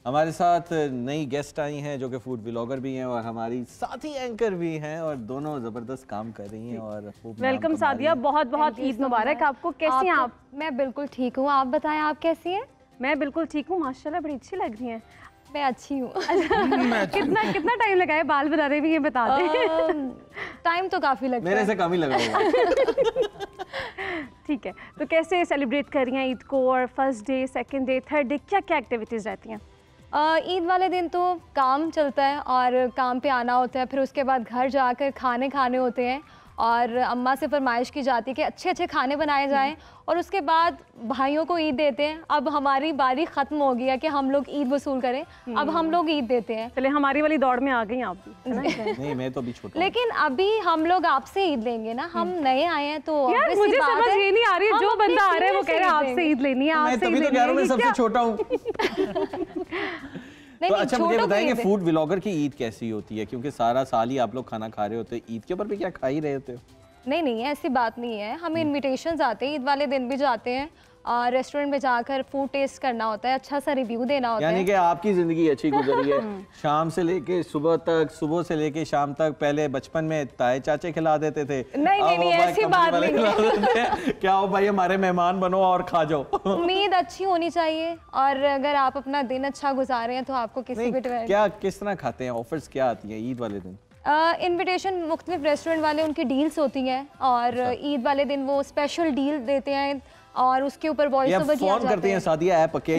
हमारे साथ नई गेस्ट आई हैं जो कि फूड व्लॉगर भी हैं और हमारी साथी एंकर भी हैं और दोनों ज़बरदस्त काम कर रही हैं और वेलकम सादिया, बहुत बहुत ईद मुबारक आपको। कैसी हैं आप? मैं बिल्कुल ठीक हूँ, आप बताएं आप कैसी हैं? मैं बिल्कुल ठीक हूँ माशाल्लाह, बड़ी अच्छी लग रही हैं। मैं अच्छी हूँ। कितना टाइम लगा है बाल बनाने में, ये बता दें। टाइम तो काफ़ी लगता है, मेरे से कम ही लगा होगा। ठीक है, तो कैसे सेलिब्रेट कर रही हैं ईद को, और first day, second day, third day क्या क्या एक्टिविटीज़ रहती हैं? ईद वाले दिन तो काम चलता है और काम पे आना होता है, फिर उसके बाद घर जाकर खाने होते हैं और अम्मा से फरमाइश की जाती है कि अच्छे अच्छे खाने बनाए जाएं और उसके बाद भाइयों को ईद देते हैं। अब हमारी बारी ख़त्म हो गई है कि हम लोग ईद वसूल करें, अब हम लोग ईद देते हैं। चले हमारी वाली दौड़ में आ गई आप भी। नहीं, मैं तो अभी छोटा हूं। लेकिन अभी हम लोग आपसे ईद लेंगे ना, हम नए आए हैं तो यार मुझे समझ ये नहीं आ रही है, जो बंदा आ रहा है वो कह रहा है आपसे ईद लेनी है, आपसे ईद लेनी है। मैं सबसे छोटा हूँ। तो अच्छा मुझे बताएं कि फूड व्लॉगर की ईद कैसी होती है, क्योंकि सारा साल ही आप लोग खाना खा रहे होते हैं, ईद के ऊपर भी क्या खा ही रहे होते हो? नहीं ऐसी बात नहीं है, हमें इनविटेशंस आते हैं, ईद वाले दिन भी जाते हैं और रेस्टोरेंट में जाकर फूड टेस्ट करना होता है, अच्छा सा रिव्यू देना होता है। यानी कि आपकी जिंदगी अच्छी गुजरी है शाम से लेके सुबह तक, सुबह से लेके शाम तक। पहले बचपन में ताए चाचे खिला देते थे, नहीं ऐसी बात नहीं है। क्या हो भाई हमारे मेहमान बनो और खा जाओ। उम्मीद अच्छी होनी चाहिए और अगर आप अपना दिन अच्छा गुजारे हैं तो आपको किसी भी क्या किस तरह खाते हैं, ऑफर्स क्या आती है ईद वाले दिन? इनविटेशन मुख्तलिफ रेस्टोरेंट वाले उनकी डील्स होती हैं और ईद वाले दिन वो स्पेशल डील देते हैं और उसके ऊपर वॉइस ओवर किया जाता है। करते हैं सादिया ऐप के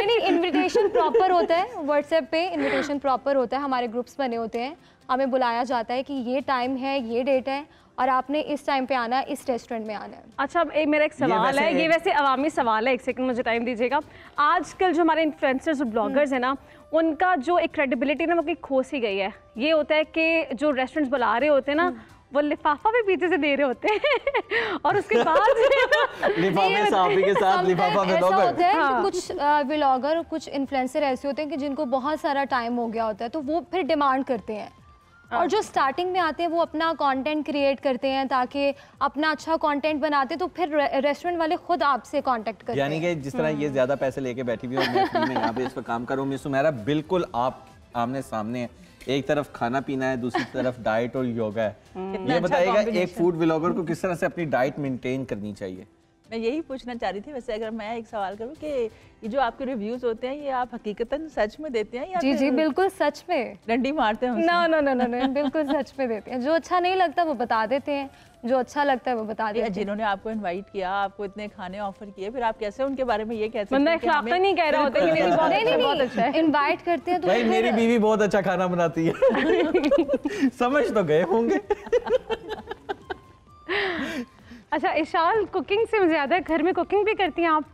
नहीं इनविटेशन प्रॉपर होता है, व्हाट्सएप पे इनविटेशन प्रॉपर होता है, हमारे ग्रुप्स बने होते हैं, हमें बुलाया जाता है कि ये टाइम है, ये डेट है और आपने इस टाइम पे आना है, इस रेस्टोरेंट में आना है। अच्छा मेरा एक सवाल है, ये वैसे अवामी सवाल है, एक सेकंड मुझे टाइम दीजिएगा। आजकल जो हमारे इन्फ्लुएंसर्स और ब्लॉगर्स हैं ना, उनका जो एक क्रेडिबिलिटी ना वो कहीं खो सी गई है। ये होता है कि जो रेस्टोरेंट्स बुला रहे होते हैं ना, वो लिफाफा भी पीछे से दे रहे होते हैं और उसके बाद लिफाफे साफी के साथ लिफाफा में ऐसा होता है कि कुछ व्लॉगर और कुछ इन्फ्लुएंसर ऐसे होते हैं कि जिनको बहुत सारा टाइम हो गया होता है, तो वो फिर डिमांड करते हैं और जो स्टार्टिंग में आते हैं वो अपना कंटेंट क्रिएट करते हैं ताकि अपना अच्छा कंटेंट बनाते हैं, तो फिर रेस्टोरेंट वाले खुद आपसे कांटेक्ट करते हैं। यानी कि जिस तरह ये ज्यादा पैसे लेके बैठी हुई है, मैं फ्री में यहाँ पे इस पर काम करूँ, मिस सुमेरा बिल्कुल आप आमने सामने है, एक तरफ खाना पीना है, दूसरी तरफ डाइट और योगा है। ये बताइएगा एक फूड व्लॉगर को किस तरह से अपनी डाइट मेंटेन करनी चाहिए? मैं यही पूछना चाह रही थी वैसे, अगर मैं एक सवाल करूं कि ये जो आपके रिव्यूज होते हैं ये आप हकीकतन सच में देते हैं या जी बिल्कुल सच में डंडी मारते हैं? ना बिल्कुल सच में देते हैं। जो अच्छा नहीं लगता वो बता देते हैं, जो अच्छा लगता है वो बता देते हैं। जिन्होंने आपको इनवाइट किया, आपको इतने खाने ऑफर किए, फिर आप कैसे उनके बारे में ये कहते हैं? नहीं कह रहा होता कि मेरी बहुत अच्छा है, इनवाइट करते हैं तो भाई मेरी बीवी बहुत अच्छा खाना बनाती है। समझ तो गए होंगे। अच्छा इशाल, कुकिंग से मुझे याद है घर में कुकिंग भी करती हैं आप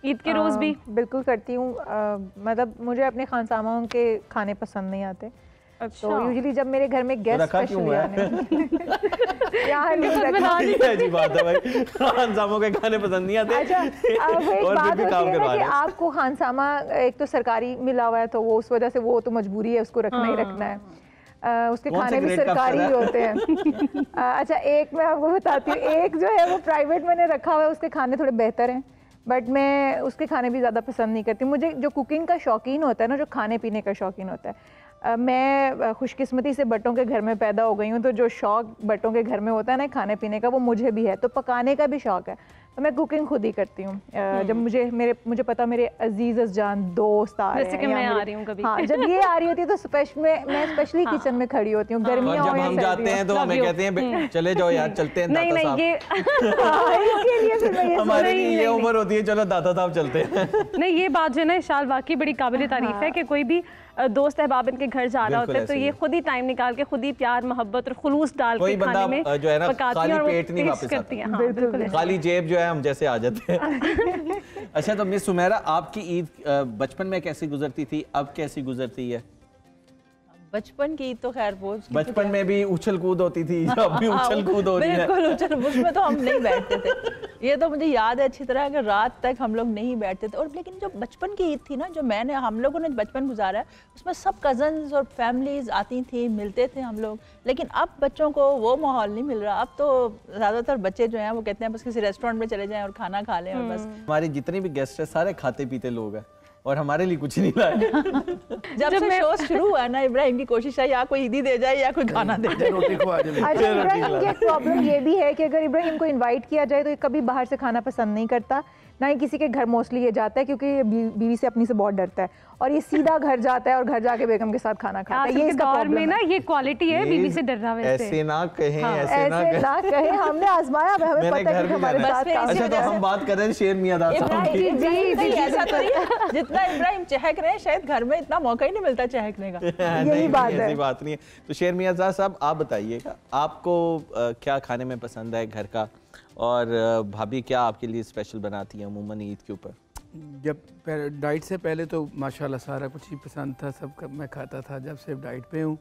ईद के रोज भी? बिल्कुल करती हूँ, मतलब मुझे अपने खानसामाओं के खाने पसंद नहीं आते। अच्छा। तो यूजुअली जब मेरे घर में गेस्ट स्पेशली आने जी बात है भाई, खानसामों के खाने पसंद नहीं आते। अच्छा और बात होती है ना कि आपको खानसामा एक तो सरकारी मिला हुआ है, तो वो उस वजह से वो तो मजबूरी है, उसको रखना ही रखना है। उसके खाने भी सरकारी ही होते हैं। अच्छा एक मैं आपको बताती हूँ, एक जो है वो प्राइवेट मैंने रखा हुआ है, उसके खाने थोड़े बेहतर हैं बट मैं उसके खाने भी ज़्यादा पसंद नहीं करती। मुझे जो कुकिंग का शौकीन होता है ना, जो खाने पीने का शौकीन होता है, मैं खुशकिस्मती से बट्टों के घर में पैदा हो गई हूँ, तो जो शौक बट्टों के घर में होता है ना खाने पीने का, वो मुझे भी है, तो पकाने का भी शौक है, तो मैं कुकिंग खुद ही करती हूँ। जब मुझे पता मेरे अजीज जान दोस्त आ रहे हैं, मैं आ रही हूँ कभी, हाँ जब ये आ रही होती है तो मैं स्पेशली किचन में खड़ी होती हूँ, गर्मियाँ जब हम जाते हैं तो हमें कहते हैं चले जाओ यार, चलते हैं दाता साहब। हमारे लिए ये उम्र होती है, चलो दाता साहब चलते हैं। नहीं ये बात जो है ना इशाल वाकई बड़ी काबिल तारीफ है कि कोई भी दोस्त अहबाब इनके घर जा रहा होता है तो ये खुद ही टाइम निकाल के खुद ही प्यार मोहब्बत और खुलूस डाल के खाने में जो है ना पकाती हैं और पेट नहीं वापस करती हैं। हाँ, खाली जेब जो है हम जैसे आ जाते हैं। अच्छा तो मिस सुमेरा, आपकी ईद बचपन में कैसी गुजरती थी, अब कैसी गुजरती है? बचपन की तो खैर वो बचपन में भी उछल कूद होती थी, अब भी उछल कूद हो रही है। बिल्कुल उछल, उसमें तो हम नहीं बैठते थे, ये तो मुझे याद है अच्छी तरह, अगर रात तक हम लोग नहीं बैठते थे। और लेकिन जो बचपन की ईद थी ना, जो हम लोगों ने बचपन गुजारा है, उसमें सब कजन्स और फैमिलीज आती थी, मिलते थे हम लोग। लेकिन अब बच्चों को वो माहौल नहीं मिल रहा। अब तो ज़्यादातर बच्चे जो हैं वो कहते हैं बस किसी रेस्टोरेंट में चले जाएं और खाना खा लें और बस। हमारे जितने भी गेस्ट हैं सारे खाते पीते लोग हैं, और हमारे लिए कुछ नहीं लाए। जब से शो शुरू हुआ ना, इब्राहिम की कोशिश है या कोई ईदी दे जाए या कोई खाना दे जाए। अच्छा, इब्राहिम की प्रॉब्लम ये भी है कि अगर इब्राहिम को इनवाइट किया जाए तो ये कभी बाहर से खाना पसंद नहीं करता, ना ही किसी के घर मोस्टली ये जाता है, क्योंकि ये बीवी से अपनी से बहुत डरता है, और ये सीधा घर जाता है और घर जाके बेगम के साथ खाना खाता है। ये इसका प्रॉब्लम है ना, ये क्वालिटी है बीवी से डरना। वैसे ऐसे ना कहें, ऐसे ना कहें, हमने आजमाया, हमें पता है कि हमारे साथ। अच्छा, तो हम बात कर रहे हैं शेर मियां दाद साहब की। ऐसा तो नहीं, जितना इब्राहिम चहक रहे हैं शायद घर में इतना मौका ही नहीं मिलता चहकने का। यही बात है, ऐसी बात नहीं है। तो शेर मियां दाद साहब, आप बताइएगा आपको क्या खाने में पसंद है घर का, और भाभी क्या आपके लिए स्पेशल बनाती हैं अमूमन ईद के ऊपर? जब डाइट से पहले तो माशाल्लाह सारा कुछ ही पसंद था, सब मैं खाता था। जब से डाइट पे हूँ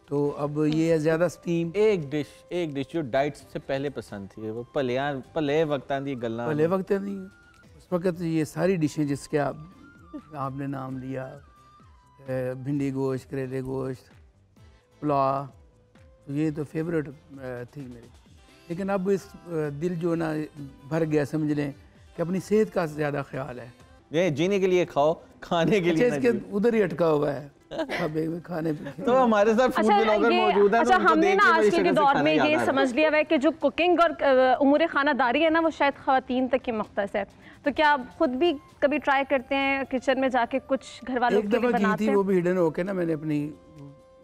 तो अब ये ज़्यादा स्टीम। एक डिश जो डाइट से पहले पसंद थी, वो पले वक्त आंदी गल्ला पहले वक्त नहीं, उस वक्त ये सारी डिशें जिसके आपने नाम लिया, भिंडी गोश्त, करेले गोश्त, पुलाव, तो ये तो फेवरेट थी मेरी। लेकिन अब इस दिल जो ना भर गया, समझ लें कि अपनी सेहत का ज़्यादा ख्याल है। ये जीने के लिए खाओ, खाने के लिए इसके उधर ही अटका हुआ है खाने पे। तो हमारे साथ फूड ब्लॉगर मौजूद हैं। अच्छा, हमने ना आज के दौर में ये समझ लिया है कि जो कुकिंग और उमूर खानादारी है ना, वो शायद ख़वातीन तक की मुख्तस है। तो क्या आप खुद भी कभी ट्राई करते हैं किचन में जाके कुछ घर वालों के लिए बनाते हैं? एक दफ़ा की थी, वो भी हिडन होके ना, मैंने अपनी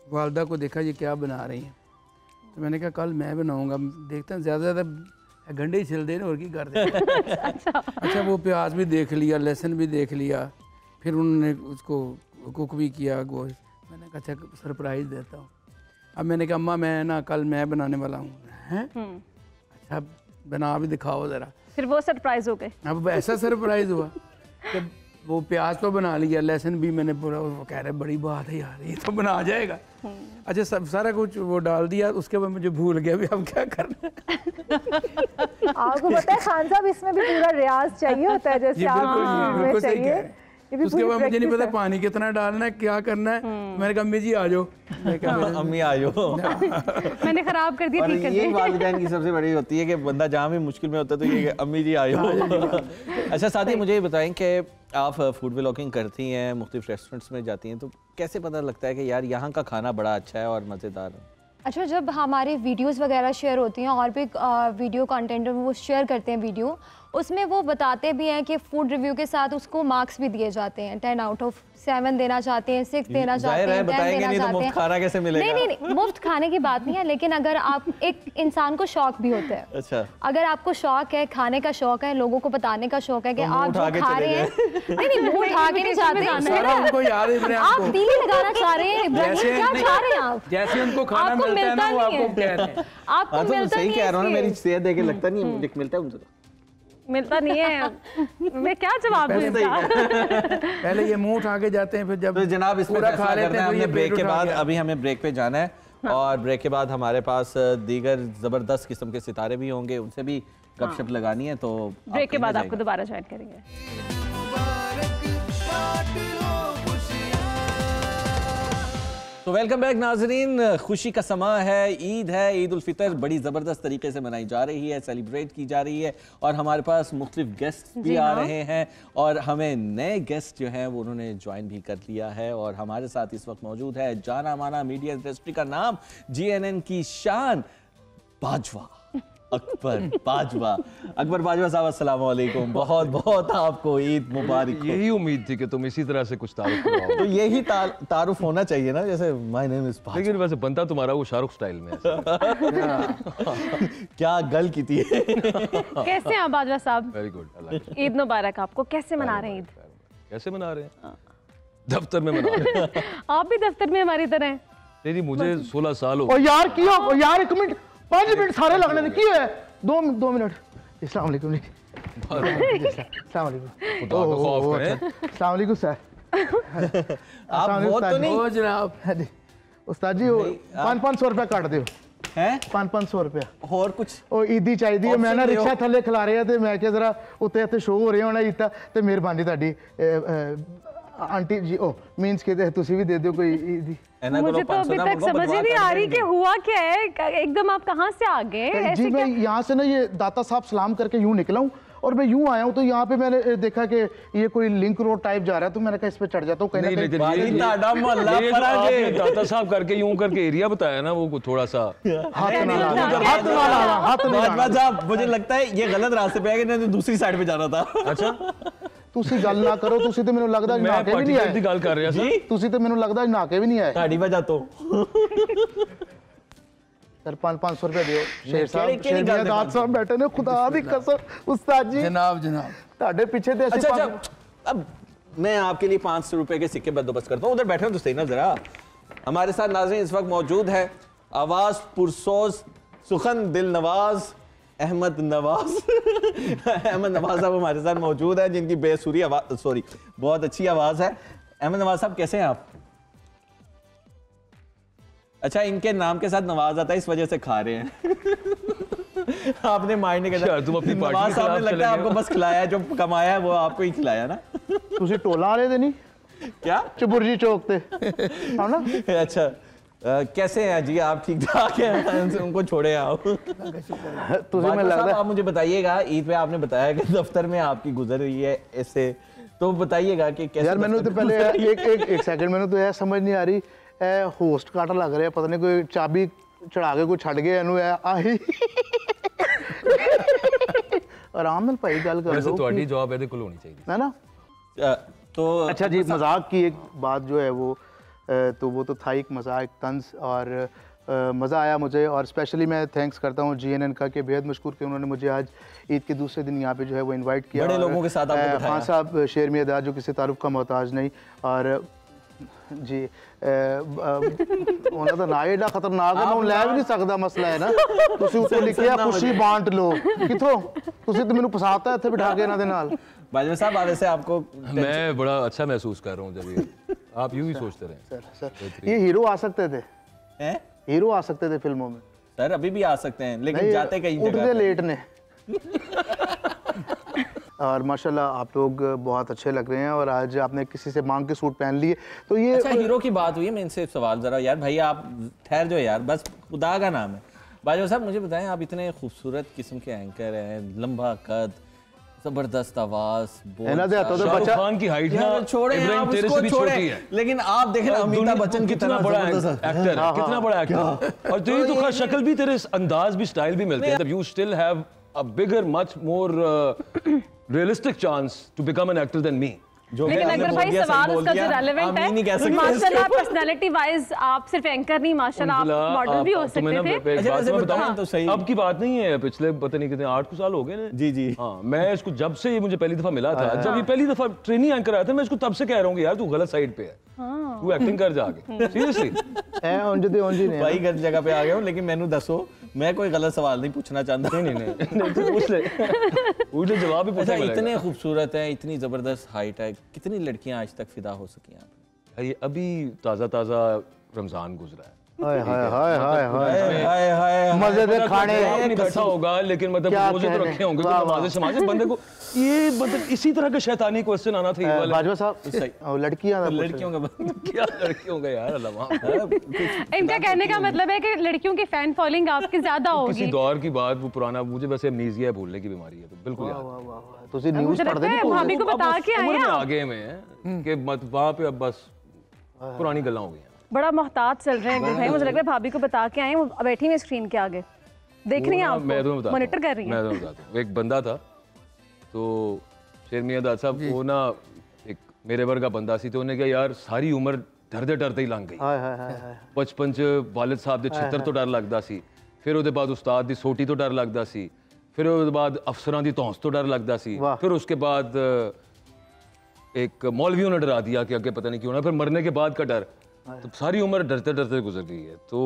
वालदा को देखा ये क्या बना रही हैं, तो मैंने कहा कल मैं बनाऊंगा, देखते हैं ज़्यादा गंडे ही छिल देने और की कर दे। अच्छा, वो प्याज भी देख लिया, लहसुन भी देख लिया, फिर उन्होंने उसको कुक भी किया गोश्त। मैंने कहा अच्छा सरप्राइज़ देता हूँ। अब मैंने कहा अम्मा मैं ना कल मैं बनाने वाला हूँ। हैं? अच्छा बना भी दिखाओ ज़रा। फिर वो सरप्राइज़ हो गए। अब ऐसा सरप्राइज़ हुआ कि वो प्याज तो बना लिया, लहसुन भी मैंने पूरा, वो कह रहे बड़ी बात है यार, ये तो बना जाएगा। अच्छा, सब सारा कुछ वो डाल दिया, उसके बाद मुझे भूल गया भी अब क्या करना है। आपको पता है खान साहब, इसमें भी पूरा रियाज चाहिए होता है, जैसे आप चाहिए। उसके बाद मुझे नहीं पता पानी कितना डालना है, क्या करना है। मैंने कहा अम्मी जी आ जाओ। अम्मी आ जाओ। मैंने खराब कर दिया, ठीक कर दिया। ये वालिदैन की सबसे बड़ी होती है कि बंदा जहाँ भी मुश्किल में होता है तो ये अम्मी जी आ जाओ। अच्छा साथी, मुझे ये बताएं कि आप फूड व्लॉगिंग करती हैं, मुख्तलिफ रेस्टोरेंट्स में जाती हैं, तो कैसे पता लगता है कि यार यहाँ का खाना बड़ा अच्छा है और मज़ेदार है? अच्छा, जब हमारे वीडियोस वगैरह शेयर होती हैं और भी वीडियो कंटेंट वो शेयर करते हैं वीडियो, उसमें वो बताते भी हैं कि फूड रिव्यू के साथ उसको मार्क्स भी दिए जाते हैं। 10 आउट ऑफ 7 देना चाहते हैं, 6 देना चाहते हैं, 10 देना चाहते हैं। खाना कैसे मिलेगा? नहीं, मुफ्त खाने की बात नहीं है, लेकिन अगर आप एक इंसान को शौक भी होता है। अच्छा, अगर आपको शौक है, खाने का शौक है, लोगों को बताने का शौक है कि आप जो खा रहे हैं, नहीं मुंह उठा के नहीं चाहते, आप तीली लगाना चाह रहे हैं, क्या चाह रहे हैं आप? जैसे उनको खाना मिलता है ना, वो आपको कह रहे हैं। आपको मिलता नहीं है, सही कह रहा हूं ना, मेरी सेहत देख के लगता नहीं है मुझे मिलता है, मुझे मिलता नहीं है। मैं क्या जवाब दूं इसका? पहले ये मुंह उठा के जाते हैं, फिर जब तो जनाब इसमें खा लेते हैं। हमने ब्रेक के बाद, अभी हमें ब्रेक पे जाना है और ब्रेक के बाद हमारे पास दीगर ज़बरदस्त किस्म के सितारे भी होंगे, उनसे भी गपशप लगानी है। तो ब्रेक के बाद आपको दोबारा ज्वाइन करेंगे। तो वेलकम बैक नाजरीन, खुशी का समा है, ईद है, ईद उल फितर बड़ी ज़बरदस्त तरीके से मनाई जा रही है, सेलिब्रेट की जा रही है और हमारे पास मुख्तलिफ गेस्ट भी आ रहे हैं और हमें नए गेस्ट जो हैं वो उन्होंने ज्वाइन भी कर लिया है। और हमारे साथ इस वक्त मौजूद है जाना माना मीडिया इंडस्ट्री का नाम, GNN की शान, बाजवा अकबर बाजवा। अकबर बाजवा साहब अस्सलाम वालेकुम, बहुत बहुत आपको ईद मुबारक। यही उम्मीद थी कि तुम इसी तरह से कुछ तारुफ कराओ। तो यही तारुफ होना चाहिए ना, जैसे माय नेम इज बाजवा। लेकिन वैसे बनता तुम्हारा वो शाहरुख स्टाइल में क्या गल की थी। कैसे हैं बाजवा साहब? Very good. ईद मुबारक आपको। कैसे मना रहे हैं ईद? कैसे मना रहे हैं? दफ्तर में मना रहे हैं। आप भी दफ्तर में हमारी तरह? नहीं, मुझे 16 साल हो। ओ यार क्यों यार, 1 मिनट 5 मिनट सारे लगने की है। 2 मिनट। अस्सलाम वालेकुम। अस्सलाम वालेकुम। खुदा का खौफ करें। अस्सलाम वालेकुम सर। आप बहुत तो नहीं ओ जनाब। उस्ताद जी 500 रुपया काट दियो हैं? 500 रुपया और कुछ ओ ईदी चाहिए। मैं ना रिक्शा थले खिला रहा थे, मैं क्या जरा उत्ते इत्थे शो हो रहे होना ईद ते मेहरबानी तुहाडी आंटी जी। ओ मींस के तुसी भी दे दो कोई ईदी। मुझे तो अभी तक समझ ही नहीं आ रही कि हुआ क्या है, एकदम आप कहाँ से आ गए? जी मैं यहाँ से ना ये दाता साहब सलाम करके यूँ निकला हूँ और मैं यूं आया हूं तो यहाँ पे मैंने देखा कि ये कोई लिंक रोड टाइप जा रहा है, तो मैंने कहा इस पे चढ़ जाता हूं कहीं ना कहीं। दाता साहब करके यूं करके एरिया बताया ना, वो थोड़ा सा हाथ, मुझे लगता है ये गलत रास्ते पे है कि दूसरी साइड पे जाना था। अच्छा ਤੁਸੀਂ ਗੱਲ ਨਾ ਕਰੋ, ਤੁਸੀਂ ਤੇ ਮੈਨੂੰ ਲੱਗਦਾ ਨਹਾ ਕੇ ਵੀ ਨਹੀਂ ਆਏ। ਦੀ ਗੱਲ ਕਰ ਰਿਹਾ ਸੀ ਜੀ, ਤੁਸੀਂ ਤੇ ਮੈਨੂੰ ਲੱਗਦਾ ਨਹਾ ਕੇ ਵੀ ਨਹੀਂ ਆਏ। ਤੁਹਾਡੀ ਵਜ੍ਹਾ ਤੋਂ सर 500 रुपए दियो। शेर साहब, शेर मियां दाद साहब बैठे ने, खुदा दी कसम उस्ताद जी। जनाब जनाब ਤੁਹਾਡੇ ਪਿੱਛे ਤੇ ਅਸੀਂ। अच्छा, अब मैं आपके लिए 500 रुपए के सिक्के बंदोबस्त करता हूँ। उधर बैठे हो तो सही ना जरा। हमारे साथ नाज़रीन इस वक्त मौजूद है आवाज पुरसोज, सुखन दिल नवाज, अहमद नवाज। अहमद नवाज साहब हमारे साथ मौजूद है, जिनकी बेसुरी आवाज, सॉरी, बहुत अच्छी आवाज है। अहमद नवाज साहब कैसे हैं आप? अच्छा, इनके नाम के साथ नवाज आता है, इस वजह से खा रहे हैं। आपने माइंड नहीं किया, तुम अपनी पार्टी नवाज साहब ने लगता है आपको बस खिलाया, जो कमाया है वो आपको ही खिलाया ना। ਤੁਸੀਂ ਟੋਲਾ ਵਾਲੇ ਦੇ ਨਹੀਂ क्या ਚਬੁਰਜੀ ਚੌਕ ਤੇ ਹਾਂ ਨਾ। अच्छा, कैसे हैं जी आप? ठीक ठाक हैं? उनको छोड़े आप। ਤੁਸੀਂ ਮੈਨੂੰ साहब, ਲੱਗਦਾ आप मुझे बताइएगा, ईद पे आपने बताया कि दफ्तर में आपकी गुजर रही है ऐसे, तो बताइएगा कि कैसे। यार ਮੈਨੂੰ तो पहले एक सेकंड ਮੈਨੂੰ तो ਇਹ ਸਮਝ ਨਹੀਂ ਆ ਰਹੀ, ਇਹ ਹੋਸਟ ਕੱਟ ਲੱਗ ਰਿਹਾ, ਪਤਾ ਨਹੀਂ ਕੋਈ ਚਾਬੀ ਚੜਾ ਕੇ ਕੋਈ ਛੱਡ ਗਿਆ ਇਹਨੂੰ। ਆਹੀ ਆਰਾਮ ਨਾਲ ਭਾਈ ਗੱਲ ਕਰ ਲਓ। ਤੁਹਾਡੀ ਜਵਾਬ ਇਹਦੇ ਕੋਲ ਹੋਣੀ ਚਾਹੀਦੀ है ना। तो अच्छा जी, मजाक की एक बात जो है वो तो वो तो था एक मजाक तंज, और मज़ा आया मुझे। और स्पेशली मैं थैंक्स करता हूँ GNN का कि बेहद मशकूर कि उन्होंने मुझे आज ईद के दूसरे दिन यहाँ पे जो है वो इनवाइट किया। बड़े लोगों के साथ आपको बिठाया। खान साहब शेर मियां दाद जो किसी तारुफ का मोहताज नहीं, और जी ਉਹਨਾਂ ਦਾ ਨਾ ਏਡਾ ਖਤਰਨਾਕ ਹੈ, ਮੈਂ ਉਹ ਲੈ ਵੀ ਨਹੀਂ ਸਕਦਾ, ਮਸਲਾ ਹੈ ਨਾ। ਤੁਸੀਂ ਉੱਤੇ ਲਿਖਿਆ ਖੁਸ਼ੀ ਬਾਂਟ ਲਓ, ਕਿੱਥੋਂ ਤੁਸੀਂ ਤੇ ਮੈਨੂੰ ਫਸਾਤਾ ਇੱਥੇ ਬਿਠਾ ਕੇ ਇਹਨਾਂ ਦੇ ਨਾਲ। बाजवा साहब, आप ऐसे आपको मैं बड़ा अच्छा महसूस कर रहा हूँ जब ये आप यूं ही सोचते रहे। सर ये हीरो आ सकते थे, हैं? हीरो आ सकते थे फिल्मों में। सर अभी भी आ सकते हैं, लेकिन जाते कहीं जगह उठते लेट ने। और माशाल्लाह आप लोग बहुत अच्छे लग रहे हैं, और आज आपने किसी से मांग के सूट पहन लिए तो ये। अच्छा, हीरो की बात हुई है, मैं इनसे सवाल जरा, यार भाई आप ठहर जाओ यार, बस खुदा का नाम है। बाजवा साहब मुझे बताएं, आप इतने खूबसूरत किस्म के एंकर हैं, लंबा कद, जबरदस्त आवाज, शाहरुख खान की हाइट ना इब्राहिम तेरे से भी छोटी है, लेकिन आप देखें अमिताभ बच्चन कितना बड़ा एक्टर, कितना बड़ा एक्टर, और तेरी तो शक्ल भी, तेरे अंदाज भी, स्टाइल भी मिलते हैं। You still have a bigger, much more realistic chance to become an actor than me. लेकिन अगर भाई सवाल उसका जो रेलेवेंट है, माशाल्लाह पर्सनालिटी वाइज आप सिर्फ एंकर नहीं, माशाल्लाह आप मॉडल भी हो सकते थे। अच्छा, वैसे बताऊं तो सही, अब की बात नहीं है, पिछले पता नहीं कितने 8 साल हो गए ना। जी जी हाँ, मैं इसको जब से ये मुझे पहली दफा मिला था, जब ये पहली दफा ट्रेनिंग एंकर आया था, मैं इसको तब से कह रहा हूँ कि यार तू गलत साइड पे है, तू एक्टिंग कर जाके। सीरियसली भाई गलत जगह पे आ गया हूँ, लेकिन मैनू दसो, मैं कोई गलत सवाल नहीं पूछना चाहता। नहीं तो पूछ ले जवाब ही पूछना। इतने खूबसूरत है, इतनी जबरदस्त हाइट है, कितनी लड़कियां आज तक फिदा हो सकी आप? ये अभी ताज़ा रमजान गुजरा है, हाय हाय हाय हाय हाय हाय मजेदार खाने कैसा होगा, लेकिन मतलब रोजे तो रखे होंगे, नमाज़ें शमाज़ें, बंदे को ये मतलब इसी तरह का शैतानी क्वेश्चन आना था। बाजवा साहब, लड़कियों का क्या लड़कियों का यार अल्लाह, इनका कहने का मतलब है कि लड़कियों की फैन फॉलोइंग आपकी ज्यादा होगी। किसी दौर की बात, वो पुराना, मुझे वैसे अमनीजिया है, भूलने की बीमारी है, तो बिल्कुल याद। तो न्यूज़ पढ़ दें, भाभी को बता के आए हैं आगे में कि मत वहाँ पे अब बस पुरानी गल्लां हो गई। बड़ा मोहतात चल रहे हैं भाई, मुझे लग रहा है भाभी को बता के आए, वो बैठी हुई स्क्रीन के आगे देख रही हैं आप, मैं तुम्हें बताता मॉनिटर कर रही हैं। मैं तुम्हें बताता हूँ, एक बंदा था, तो शेर मियां दाद साहब, वो ना एक मेरे वर्गा बंदा सी, तो उन्हें कहा यार सारी उम्र डरते डरते ही लंघ गई। बचपन च वालिद साहब दे छित्तर तो डर लगदा सी, फिर उसके बाद उस्ताद दी सोटी तो डर लगदा सी, फिर उसके बाद अफसरां दी धौंस तो डर लगदा सी, फिर उसके बाद एक मौलवियों ने डरा दिया कि आगे पता नहीं क्यों ना, फिर मरने के बाद का डर, तो सारी उम्र डरते डरते गुजर गई है। तो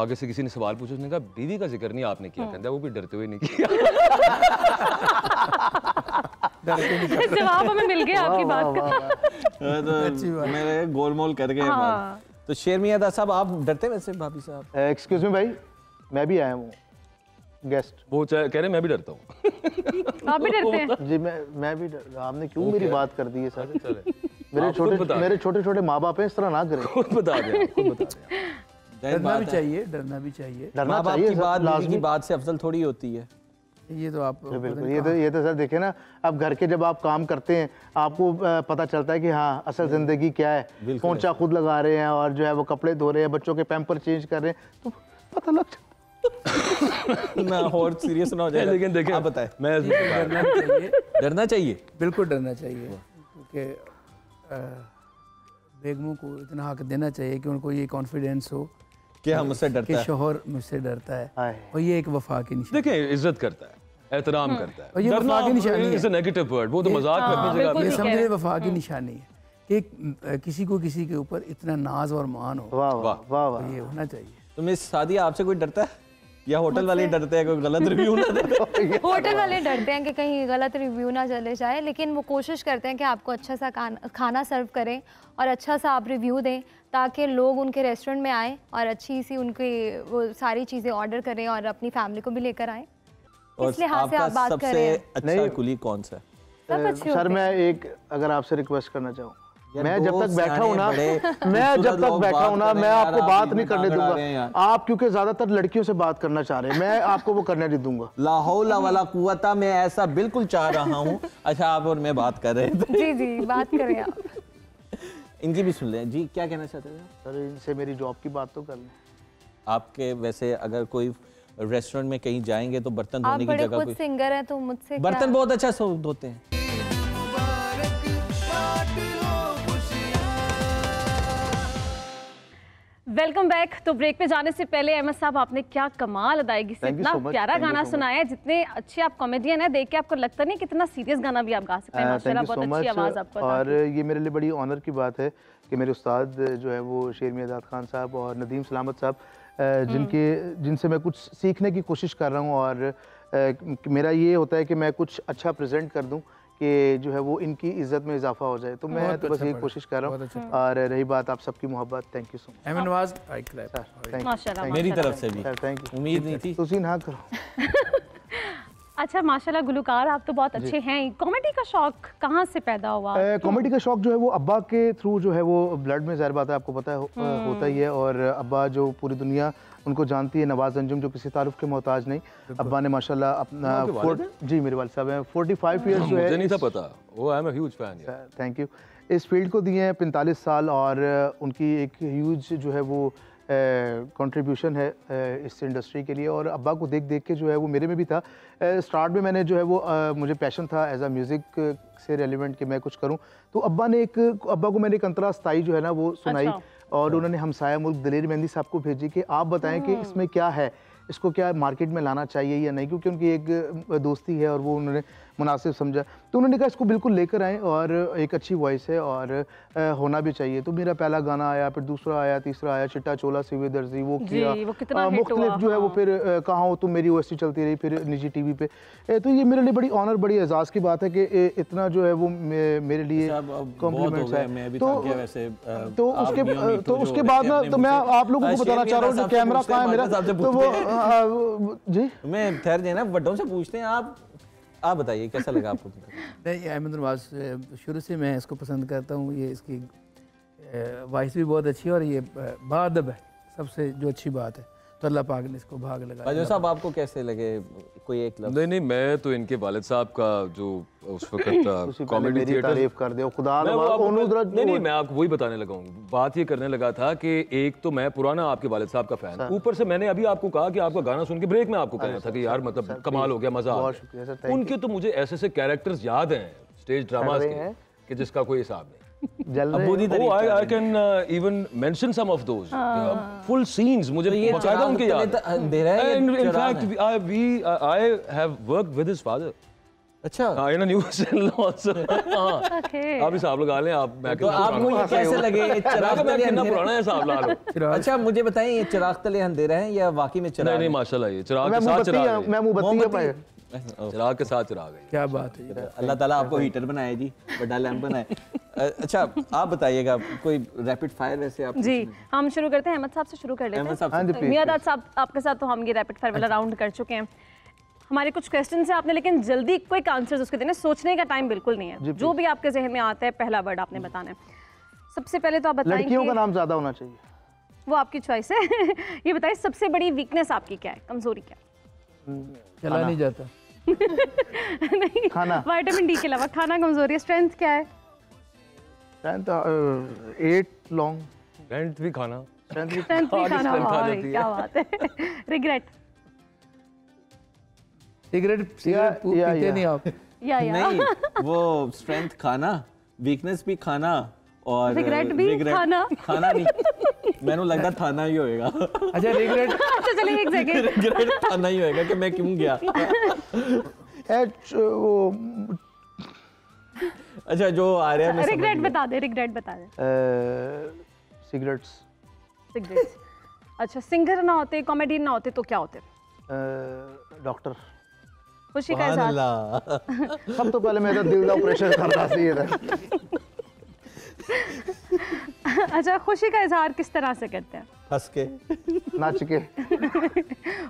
आगे से किसी ने सवाल पूछा, उसने कहा बीवी का जिक्र नहीं आपने किया, कहता वो भी डरते हुए नहीं किया। जवाब हमें मिल गया आपकी बात का। तो मेरे गोलमोल कर गए। तो शेर मियां दाद साहब, आप डरते वैसे भाभी साहब? एक्सक्यूज मी भाई, मैं भी आया हूँ गेस्ट। वो कह रहे मैं भी डरता हूँ। आप भी डरते हैं? जी मैं भी आपने क्यों मेरी बात कर दी है सर? मेरे छोटे छोटे माँ बाप हैं, इस तरह ना करें। खुद बता दें। डरना भी चाहिए, डरना भी चाहिए। माँ बाप की बात बीवी की बात से अफजल थोड़ी होती है। ये तो आप बिल्कुल, ये तो सर देखे ना, अब घर के जब आप काम करते हैं आपको पता चलता है कि हाँ असल ज़िंदगी क्या है। पोंछा खुद लगा रहे हैं और जो है वो कपड़े धो रहे हैं, बच्चों के पैम्पर चेंज कर रहे हैं, तो पता लग जाता ना और सीरियस ना हो जाए। लेकिन देखिए आप बताएं, मैं डरना चाहिए, बिल्कुल डरना चाहिए, क्योंकि बेगमों को इतना हक देना चाहिए कि उनको ये कॉन्फिडेंस हो कि हम मुझसे डरता है, शोहर मुझसे डरता है, और ये एक वफा की निशानी। देखिए इज्जत करता है, एहतराम करता है, और ये वफा की निशानी है। इट्स अ नेगेटिव वर्ड, वो तो मजाक में अपनी जगह। ये समझे वफा की निशानी है कि किसी को किसी के ऊपर इतना नाज और मान हो। वाह वाह वाह वाह, ये होना चाहिए। तो मिस सादिया, आपसे कोई डरता है या होटल वाले डरते हैं कोई गलत रिव्यू ना दे? होटल वाले डरते हैं कि कहीं गलत रिव्यू ना चले जाए, लेकिन वो कोशिश करते हैं कि आपको अच्छा सा खाना सर्व करें और अच्छा सा आप रिव्यू दें, ताकि लोग उनके रेस्टोरेंट में आएँ और अच्छी सी उनकी वो सारी चीज़ें ऑर्डर करें और अपनी फैमिली को भी लेकर आएँ। इस लिहाज से आप बात कर रहे हैं। अच्छा कुलीग कौन सा है? सर मैं एक अगर आपसे रिक्वेस्ट करना चाहूँ, मैं जब तक बैठा हूँ ना, मैं जब तक बैठा हूँ ना, मैं आपको बात नहीं करने दूंगा। आप क्योंकि ज्यादातर लड़कियों से बात करना चाह रहे हैं, मैं आपको वो करने नहीं दूंगा। ला हौला वला कुव्वता, मैं ऐसा बिल्कुल चाह रहा हूँ। अच्छा आप और मैं बात कर रहे थे। जी जी बात करें आप। इनकी भी सुन लें जी, क्या कहना चाहते हैं सर? इनसे मेरी जॉब की बात तो कर लें। आपके वैसे अगर कोई रेस्टोरेंट में कहीं जाएंगे तो बर्तन धोने की जगह, खुद सिंगर है तो मुझसे बर्तन बहुत अच्छा धोते हैं। Welcome back. तो ब्रेक पे जाने से पहले अहमद साहब, आपने क्या कमाल अदायगी से इतना प्यारा गाना सुनाया है। जितने अच्छे आप कॉमेडियन है, देख के आपको लगता नहीं कितना सीरियस गाना भी आप गा सकते हैं। माशाल्लाह बहुत अच्छी आवाज़ आपको। और ये मेरे लिए बड़ी ऑनर की बात है कि मेरे उस्ताद जो है वो शेर मियादाद खान साहब और नदीम सलामत साहब, जिनसे मैं कुछ सीखने की कोशिश कर रहा हूँ, और मेरा ये होता है कि मैं कुछ अच्छा प्रेजेंट कर दूँ कि जो है वो इनकी इज्जत में इजाफा हो जाए, तो मैं तो बस यही कोशिश कर रहा हूँ। और रही बात आप सबकी मोहब्बत, थैंक यू सो मच। माशाल्लाह मेरी तरफ से भी थैंक यू। उम्मीद नहीं थी। तुसी ना करो। अच्छा माशाल्लाह गुलकार आप तो बहुत अच्छे हैं। कॉमेडी का शौक कहाँ से पैदा हुआ? कॉमेडी का शौक जो है वो अब्बा के थ्रू जो है वो ब्लड में, ज़ाहिर बात है आपको पता है होता ही है। और अब्बा जो पूरी दुनिया उनको जानती है, नवाज अंजुम जो किसी तारुफ के मोहताज नहीं। अब्बा ने माशाल्लाह अपना जी मेरे वालिद साहब हैं 45 ईयर्स जो है, मुझे नहीं था पता। Oh I am a huge fan. Thank you. इस फील्ड को दिए हैं 45 साल, और उनकी एक ह्यूज जो है वो कंट्रीब्यूशन है इस इंडस्ट्री के लिए। और अब्बा को देख देख के जो है वो मेरे में भी था। स्टार्ट में मैंने जो है वो मुझे पैशन था एज अ म्यूज़िक से रेलिवेंट कि मैं कुछ करूं, तो अब्बा को मैंने एक अंतरा स्थाई जो है ना वो सुनाई। और उन्होंने हमसाया मुल्क दलेर मेहंदी साहब को भेजी कि आप बताएं कि इसमें क्या है, इसको क्या मार्केट में लाना चाहिए या नहीं, क्योंकि उनकी एक दोस्ती है और वो उन्होंने मुनासिब समझा। तो उन्होंने कहा इसको बिल्कुल लेकर आएँ, और एक अच्छी वॉइस है और होना भी चाहिए। तो मेरा पहला गाना आया, फिर दूसरा आया, तीसरा आया, चिट्टा चोला सिवे दर्जी, वो किया मुख्तलिफ जो है वो। फिर कहाँ हो तुम मेरी ओएसटी चलती रही, फिर निजी टीवी पे। तो ये मेरे लिए बड़ी ऑनर, बड़ी एजाज़ की बात है कि इतना जो है वो मेरे लिए कॉम्प्लीमेंट्स है। तो उसके बाद ना, तो मैं आप लोगों को बताना चाह रहा हूँ कैमरा कहाँ है मेरा, तो वो जी मैं ठहर जाए ना, बड्डों से पूछते हैं। आप बताइए कैसा लगा आपको? नहीं, अहमद नवाज शुरू से मैं इसको पसंद करता हूँ। ये इसकी वॉइस भी बहुत अच्छी है और ये बाअदब है, सबसे जो अच्छी बात है। तो अल्लाह पाक ने इसको भाग लगाया। बाजवा साहब आपको कैसे लगे कोई एक लफ्ज़? नहीं, मैं तो इनके वालिद साहब का जो उस वक्त कॉमेडी थिएटर तारीफ कर दे खुदा। नहीं, मैं आपको वही बताने लगा हूँ। बात ये करने लगा था कि एक तो मैं पुराना आपके वालिद साहब का फैन, ऊपर से मैंने अभी आपको कहा कि आपका गाना सुन के ब्रेक में आपको कहना था कि यार मतलब कमाल हो गया, मजा आ गया। उनके तो मुझे ऐसे ऐसे कैरेक्टर्स याद हैं स्टेज ड्रामास के कि जिसका कोई हिसाब नहीं। I can even mention some of those full scenes. मुझे बकायदा उनके याद है। In fact, I have worked with his father. अच्छा, in a news channel also. आप हिसाब लगा लें आप। मैं तो आपको ये कैसे लगे? चिराग तले कितना पुराना है हिसाब ला लो। अच्छा मुझे बताएं, ये चिराग तले अंधेरा है या वाकई में चिराग? नहीं माशाल्लाह, ये चिराग के साथ चिराग है। मैं मोमबत्ती चिराग के साथ चिराग है। क्या बात है, अल्लाह ताला आपको हीटर बनाए जी, बड़ा लैंप बनाए। अच्छा आप बताइएगा कोई रैपिड फायर वैसे आप? जी हम शुरू करते हैं, अहमद साहब से शुरू कर लेते हैं। मियादाद साहब आपके साथ तो हम ये रैपिड फायर वाला राउंड कर चुके हैं। हमारे कुछ क्वेश्चन है आपने, लेकिन जल्दी क्विक आंसर्स उसके देने, सोचने का टाइम बिल्कुल नहीं है। जो भी आपके जहन में आता है पहला वर्ड आपने बताना है। सबसे पहले तो आप बताएं लड़कियों का नाम ज्यादा होना चाहिए। वो आपकी चॉइस है। ये बताइए सबसे बड़ी वीकनेस आपकी क्या है, कमजोरी क्या है? चला नहीं जाता। नहीं, खाना। विटामिन डी के अलावा खाना कमजोरी है। स्ट्रेंथ क्या है? Strength 8 long. स्ट्रेंथ भी खाना। स्ट्रेंथ भी खाना। वाह, क्या बात है। रिग्रेट? सिगरेट पीते नहीं आप? नहीं, वो स्ट्रेंथ खाना, वीकनेस भी खाना और रिग्रेट भी खाना नहीं, मैंने लगता थाना ही होएगा। अच्छा रिग्रेट। अच्छा चलिए एक सेकंड, रिग्रेट थाना ही होएगा कि मैं क्यों गया। अच्छा जो आ रहा है मैं रिग्रेट बता दे, रिग्रेट बता दे। सिगरेट्स। सिगरेट्स। अच्छा सिंगर ना होते, कॉमेडियन ना होते तो क्या होते? डॉक्टर। खुशी का इजहार? सब तो पहले मेरा दिल का ऑपरेशन करना चाहिए था। अच्छा खुशी का इजहार किस तरह से करते हैं? हंस के, नाच के।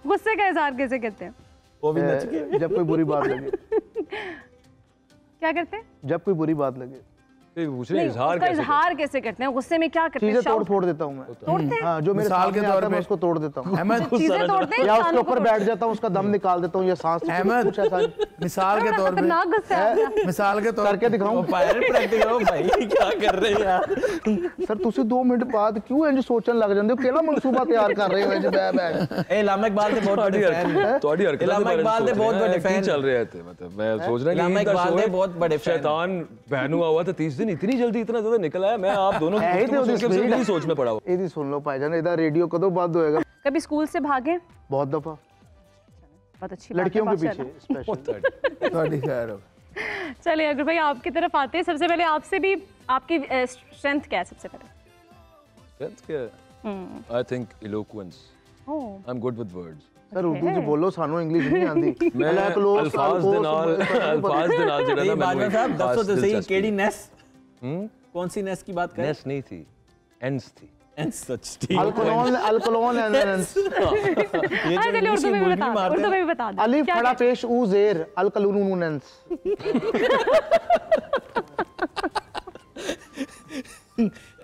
गुस्से का इजहार कैसे करते हैं? वो भी नच के। जब कोई बुरी बात लगे। क्या करते हैं? जब कोई बुरी बात लगे। इजहार कैसे करते हैं? गुस्से में क्या करते हैं? चीजें तोड़ देता हूँ मैं। तोड़ते हैं? हाँ, जो मेरे सामने आता है मैं उसको तोड़ देता हूँ। चीजें तोड़ते हैं या उसके ऊपर बैठ जाता हूँ, उसका दम निकाल देता हूँ या सांस। मिसाल के तौर पे, मिसाल के तौर करके दिखाऊं? भाई क्या कर रहे हैं यार? सर तुसी 2 मिनट बाद क्यों इंज सोचन लग जांदे हो? केड़ा मनसूबा तैयार कर रहे हो इंज बैठ? ए लामा इकबाल दे बहुत बड़े फैन हैं। तोड़ी हरकत लामा इकबाल दे बहुत बड़े फैन चल रहे थे। मतलब मैं सोच रहा लामा इकबाल दे बहुत बड़े फैन। शैतान बहन हुआ था 30 दिन, इतनी जल्दी इतना ज्यादा निकल आया। मैं आप दोनों की सोच में पड़ा हुआ। ਇਹਦੀ सुन लो भाईजान, ਇਹਦਾ रेडियो कदों बंद होएगा? कभी स्कूल से भागे? बहुत दफा। बहुत अच्छी बात है। लड़कियों के पीछे स्पेशल। थोड़ी खैर हो। चलिए अगर भाई आपकी तरफ आते हैं, सबसे पहले आपसे भी आपकी स्ट्रेंथ क्या है? सबसे पहले स्ट्रेंथ क्या है? I think eloquence. I am good with words. Sir Urdu च बोलो, सानू इंग्लिश नहीं आंदी। मैं अल्फाज दे नाल जेड़ा ना बाजवा साहब दसो तो सही केड़ी नेस? कौन सी नेस की बात कर रहे हैं? नेस नहीं थी, एंस थी। एंस सच थी। अल्कोलोन एंस। ये चलिए उर्दू में भी बता दो। अलिफ खड़ा पेश ऊ जेर अल्कलून एंस।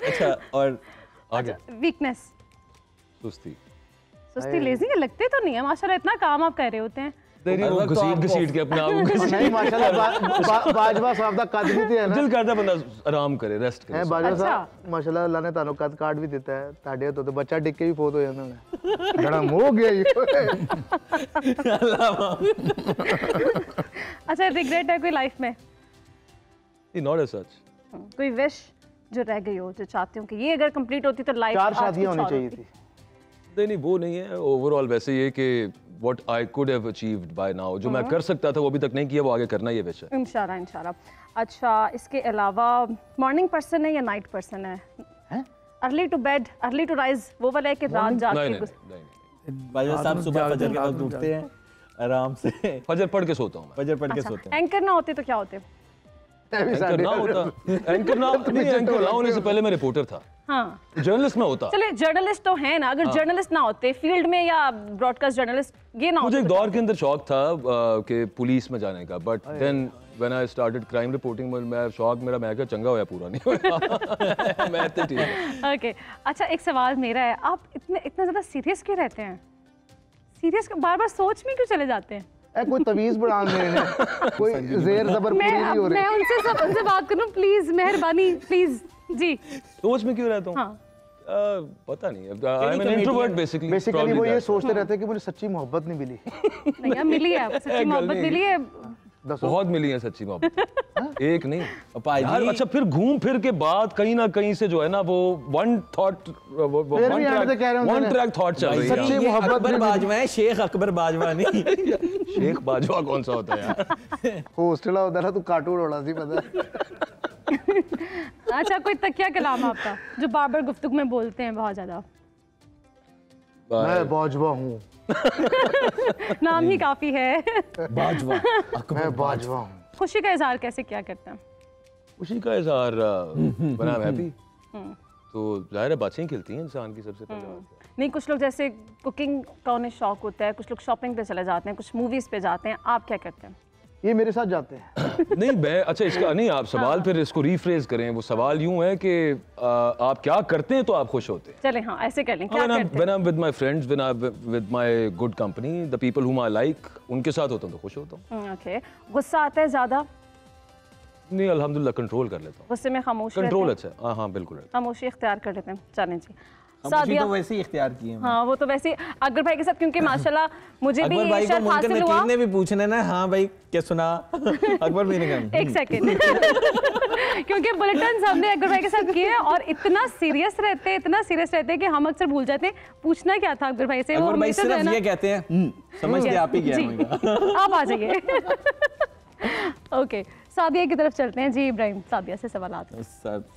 अच्छा और आगे वीकनेस? सुस्ती। सुस्ती, लेजी लगते तो नहीं है माशाल्लाह, इतना काम आप कर रहे होते हैं। वो घसीट के अपने आप नहीं माशाल्लाह बाजवा साहब दा कद भी ते है ना। दिल करदा बंदा आराम करे, रेस्ट करे। बाजवा साहब माशाल्लाह अल्लाह ने तानू कद काट भी दिता है। ताडे तो बच्चा डिग के भी फौत हो जांदा है। धड़म हो गया ये। अच्छा रिग्रेट है कोई लाइफ में? Not as such. कोई विश जो रह गई हो, जो चाहते हो कि ये अगर कंप्लीट होती तो लाइफ 4 शादियां होनी चाहिए थी। नहीं वो नहीं है। ओवरऑल वैसे ये कि what I could have achieved by now, जो मैं कर सकता था वो अभी तक नहीं किया, वो आगे करना ये विश है। इंशाल्लाह इंशाल्लाह। अच्छा इसके अलावा मॉर्निंग पर्सन है या नाइट पर्सन है? Early to bed early to rise वो वाला है कि रात जाग के? बाजवा साहब सुबह फजर के वक्त उठते हैं आराम से, फजर पढ़ के सोता हूँ मैं। फजर पढ़ के सोते हैं। एंकर ना होते तो क्या होते? एंकर ना होता, एंकर ना होने से पहले मैं रिपोर्टर था। हाँ जर्नलिस्ट में होता। चलिए जर्नलिस्ट तो है ना, अगर जर्नलिस्ट ना होते फील्ड में या ब्रॉडकास्ट जर्नलिस्ट ये ना मुझे एक दौर के अंदर शौक था कि पुलिस में जाने का, but then when I started crime reporting मैं शौक मेरा मैं क्या चंगा होया पूरा नहीं होया। मैं तो ठीक है। ओके अच्छा एक सवाल मेरा है, आप इतना ज्यादा सीरियस क्यों रहते हैं? सीरियस बार-बार सोच में क्यों चले जाते हैं? कोई तवीज बढ़ा मेरे कोई जेर जबर पूरी नहीं हो रही। मैं उनसे बात करूं प्लीज, मेहरबानी प्लीज जी। सोच में क्यों रहता हूं? पता नहीं, I am an introvert basically वो ये सोचते रहते हैं कि मुझे सच्ची मोहब्बत नहीं मिली। नहीं यार मिली है, सच्ची मोहब्बत मिली है, बहुत मिली है सच्ची मोहब्बत। एक नहीं यार। अच्छा फिर घूम फिर के बाद कहीं ना कहीं से जो है ना वो वन ट्रैक थॉट चल रही है। सच्ची मोहब्बत अकबर बाजवा है, शेख अकबर बाजवा नहीं। शेख बाजवा कौन सा होता है यार? हॉस्टल होता ना, तू कार्टून होना सी पता। अच्छा कोई तकिया कलाम आपका जो बार-बार गुफ्तगू में बोलते हैं बहुत ज्यादा? मैं बाजवा हूँ। नाम ही काफी है। बाजवा। मैं बाजवा हूँ। खुशी का इजहार कैसे क्या करते हैं? खुशी का इजहार when I'm happy तो जाहिर है बातें खिलती हैं इंसान की सबसे पहले बात। नहीं कुछ लोग जैसे कुकिंग का उन्हें शौक होता है, कुछ लोग शॉपिंग पे चले जाते हैं, कुछ मूवीज पे जाते हैं, आप क्या करते हैं? ये मेरे साथ जाते हैं। नहीं मैं अच्छा इसका नहीं आप सवाल फिर इसको रीफ्रेज करें। वो सवाल यूं है कि आप क्या करते हैं तो आप खुश होते हैं? चले हाँ ऐसे कर लें, क्या करते हैं? When I'm with my friends, when I'm with my good company, the people whom I like, उनके साथ होता हूँ तो खुश होता हूँ। ओके। गुस्सा आता है ज्यादा? नहीं अल्हम्दुलिल्लाह कंट्रोल कर लेता हूँ। गुस्से में खामोश कंट्रोल अच्छा है, हाँ बिल्कुल खामोशी इख्तियार कर लेते हैं। चलें जी सादिया तो वैसे ही इख्तियार की है। हाँ वो तो वैसे ही अकबर भाई के साथ, क्योंकि माशाल्लाह मुझे भी ये शर्फ हासिल हुआ। ने भी पूछना ना, हाँ भाई क्या सुना अकबर भाई ने कहा। एक सेकंड क्योंकि बुलेटिन हमने अकबर भाई के साथ किए और इतना सीरियस रहते हैं कि हम अक्सर भूल जाते हैं पूछना क्या था अकबर भाई से। अकबर भाई सिर्फ ये कहते हैं समझ गए आप ही क्या आप आ जाइए। ओके सादिया की तरफ चलते हैं जी। इब्राहिम सादिया से सवाल आते हैं।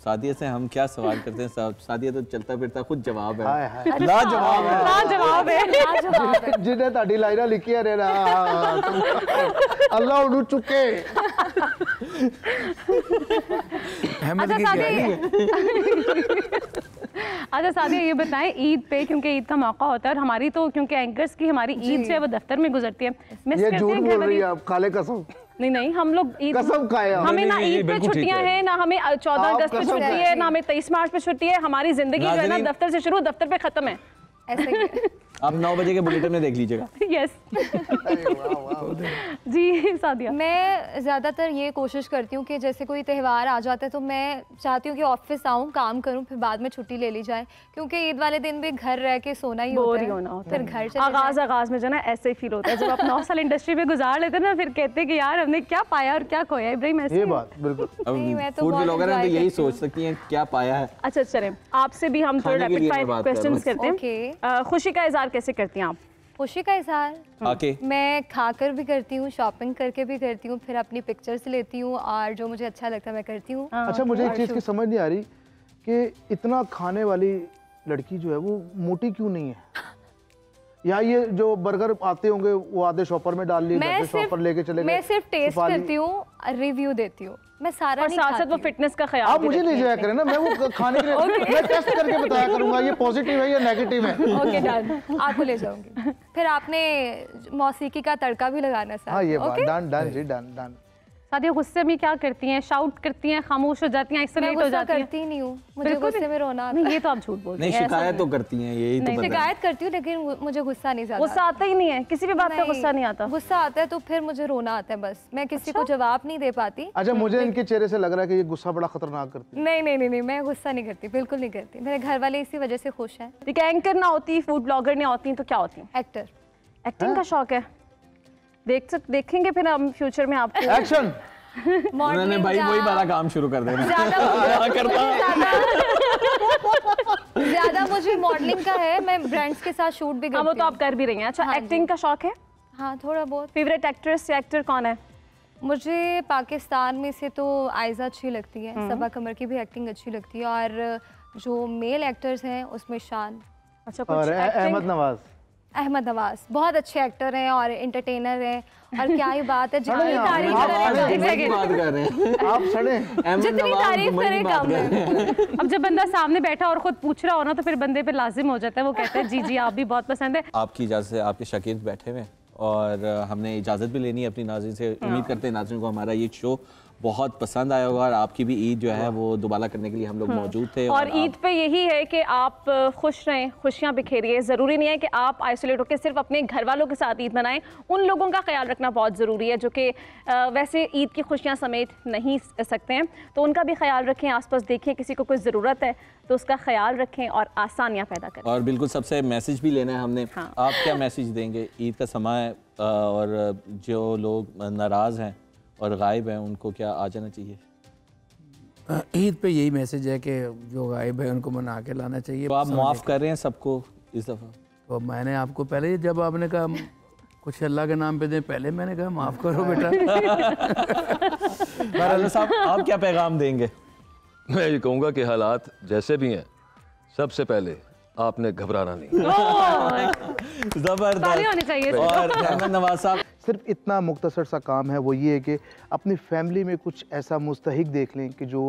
सादिया से हम क्या सवाल करते हैं साहब? सादिया तो चलता फिरता खुद जवाब है, लाजवाब है। जिन्हें ताड़ी लाइना लिखी है ना अल्लाह उन्हें चुके। अच्छा सादिया ये बताएं ईद पे, क्योंकि ईद का मौका होता है और हमारी तो क्योंकि एंकर्स की हमारी ईद जो है वो दफ्तर में गुजरती है। ये झूठ बोल रही है आप, खाले कसम। नहीं हम लोग ईद कसम खाए हमें ना ईद पे छुट्टियां हैं, ना हमें 14 अगस्त पे छुट्टी है, ना हमें 23 मार्च पे छुट्टी है। हमारी जिंदगी जो है ना दफ्तर से शुरू दफ्तर पे खत्म है। ऐसे आप 9 बजे के बुलेटिन में देख लीजिएगा। यस जी सादिया। मैं ज़्यादातर ये कोशिश करती हूँ कि जैसे कोई त्यौहार आ जाता है तो मैं चाहती हूँ कि ऑफिस आऊँ, काम करूँ, फिर बाद में छुट्टी ले ली जाए, क्योंकि ईद वाले दिन भी घर रह के सोना ही होता है। फिर घर चले आगाज में जो ना ऐसे ही फील होता है जब आप 9 साल इंडस्ट्री में गुजार लेते हैं ना, फिर कहते हैं कि यार हमने क्या पाया और क्या खोया। इब्राहिम ऐसे ये बात बिल्कुल फूड ब्लॉगर हैं तो यही सोच सकती हैं क्या पाया है। अच्छा चलें आपसे भी हम थोड़ा रैपिड फायर क्वेश्चंस करते हैं। खुशी का इजहार कैसे करती हैं आप? खुशी का इजहार मैं खाकर भी करती हूँ, शॉपिंग करके भी करती हूँ, फिर अपनी पिक्चर्स लेती हूँ और जो मुझे अच्छा लगता है मैं करती हूँ। अच्छा मुझे एक चीज़ की समझ नहीं आ रही कि इतना खाने वाली लड़की जो है वो मोटी क्यों नहीं है? या ये जो बर्गर आते होंगे वो आधे शॉपर में डाल लिए, शॉपर लेके चले गए। मैं सिर्फ टेस्ट करती हूँ, रिव्यू देती हूँ, मैं सारा नहीं खाती। साथ वो फिटनेस का ख्याल आप मुझे ले जाया करें ना, मैं वो खाने के लिए मैं टेस्ट करके बताया करूंगा ये पॉजिटिव है या नेगेटिव है। ओके डन, आपको ले जाऊंगी। फिर आपने मौसीकी का तड़का भी लगाना साथ। हाँ ये बात डन जी डन। सादिया गुस्से में क्या करती हैं? शाउट करती हैं, खामोश हो जाती हैं, आइसोलेट हो जाती हैं? करती नहीं हूँ, मुझे गुस्से में रोना आता है। ये तो आप झूठ बोल रही हैं। नहीं शिकायत तो करती हैं, यही तो शिकायत करती हूँ लेकिन मुझे गुस्सा नहीं आता। गुस्सा आता ही नहीं है, किसी भी बात पे गुस्सा नहीं आता। गुस्सा आता है तो फिर मुझे रोना आता है, बस मैं किसी को जवाब नहीं दे पाती। अच्छा मुझे इनके चेहरे से लग रहा है कि ये गुस्सा बड़ा खतरनाक करती है। नहीं मैं गुस्सा नहीं करती, बिल्कुल नहीं करती। मेरे घर वाले इसी वजह से खुश हैं। एंकर ना होती, फूड ब्लॉगर ना होती तो क्या होती? एक्टर। एक्टिंग का शौक है? देखेंगे फिर हम फ्यूचर में आपको। एक्शन उन्होंने भाई वही वाला काम शुरू कर देना। ज्यादा मुझे मॉडलिंग का है, मैं ब्रांड्स के साथ शूट भी करती हूं। वो तो आप कर भी रही हैं। अच्छा एक्टिंग का शौक है? हाँ थोड़ा बहुत। फेवरेट एक्ट्रेस या एक्टर कौन है? मुझे पाकिस्तान में से तो आयजा अच्छी लगती है, सबा कमर की भी एक्टिंग अच्छी लगती है, और जो मेल एक्टर्स हैं उसमें शान। अच्छा और अहमद नवाज बहुत अच्छे एक्टर हैं और एंटरटेनर हैं, और क्या ही बात है, जितनी तारीफ करें कम है। अब जब बंदा सामने बैठा और खुद पूछ रहा हो ना तो फिर बंदे पे लाजिम हो जाता है, वो कहता है जी आप भी बहुत पसंद है। आपकी इजाज़त से आपके शागिर्द बैठे हुए और हमने इजाज़त भी लेनी है अपनी नाज़रीन से। उम्मीद करते हैं नाज़रीन को हमारा ये शो बहुत पसंद आया होगा और आपकी भी ईद जो है वो दोबारा करने के लिए हम लोग मौजूद थे। और ईद पे यही है कि आप खुश रहें, खुशियां बिखेरिए। ज़रूरी नहीं है कि आप आइसोलेट होकर सिर्फ अपने घर वालों के साथ ईद मनाएं, उन लोगों का ख्याल रखना बहुत ज़रूरी है जो कि वैसे ईद की खुशियां समेत नहीं सकते हैं, तो उनका भी ख्याल रखें। आसपास देखें किसी को कोई ज़रूरत है तो उसका ख्याल रखें और आसानियाँ पैदा करें। और बिल्कुल सबसे मैसेज भी लेना है हमने। आप क्या मैसेज देंगे? ईद का समय है और जो लोग नाराज़ हैं और गायब हैं उनको क्या आ जाना चाहिए? ईद पे यही मैसेज है कि जो गायब है उनको मना के लाना चाहिए। तो आप माफ़ कर रहे हैं सबको इस दफ़ा? तो मैंने आपको पहले जब आपने कहा कुछ अल्लाह के नाम पे दें, पहले मैंने कहा माफ़ करो बेटा। साहब आप क्या पैगाम देंगे? मैं ये कहूँगा कि हालात जैसे भी हैं सबसे पहले आपने घबराना नहीं। जबरदस्त। होनी चाहिए। और अहमद नवाज साहब सिर्फ इतना मुख्तसर सा काम है, वो ये है कि अपनी फैमिली में कुछ ऐसा मुस्तहिक देख लें कि जो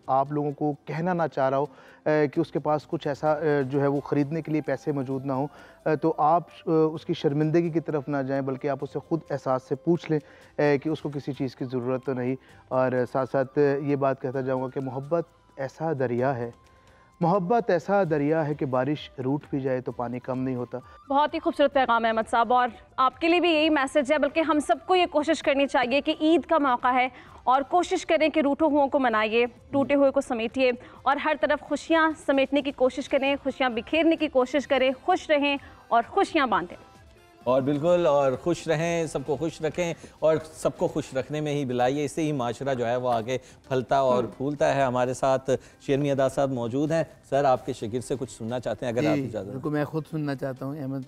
आप लोगों को कहना ना चाह रहा हो कि उसके पास कुछ ऐसा जो है वो ख़रीदने के लिए पैसे मौजूद ना हो, तो आप उसकी शर्मिंदगी की तरफ ना जाएं, बल्कि आप उससे ख़ुद एहसास से पूछ लें कि उसको किसी चीज़ की ज़रूरत तो नहीं। और साथ साथ ये बात कहता जाऊँगा कि मोहब्बत ऐसा दरिया है, मोहब्बत ऐसा दरिया है कि बारिश रूठ भी जाए तो पानी कम नहीं होता। बहुत ही खूबसूरत पैगाम है अहमद साहब, और आपके लिए भी यही मैसेज है, बल्कि हम सबको ये कोशिश करनी चाहिए कि ईद का मौका है और कोशिश करें कि रूठे हुओं को मनाइए, टूटे हुए को समेटिए और हर तरफ खुशियाँ समेटने की कोशिश करें, खुशियाँ बिखेरने की कोशिश करें, खुश रहें और खुशियाँ बांटें। और बिल्कुल, और खुश रहें, सबको खुश रखें और सबको खुश रखने में ही बिलाइए, इससे ही माशरा जो है वो आगे फलता और फूलता है। हमारे साथ शेरमी अदा साहब मौजूद हैं। सर, आपके शागिर्द से कुछ सुनना चाहते हैं अगर आप इजाज़त? बिल्कुल, मैं खुद सुनना चाहता हूँ अहमद।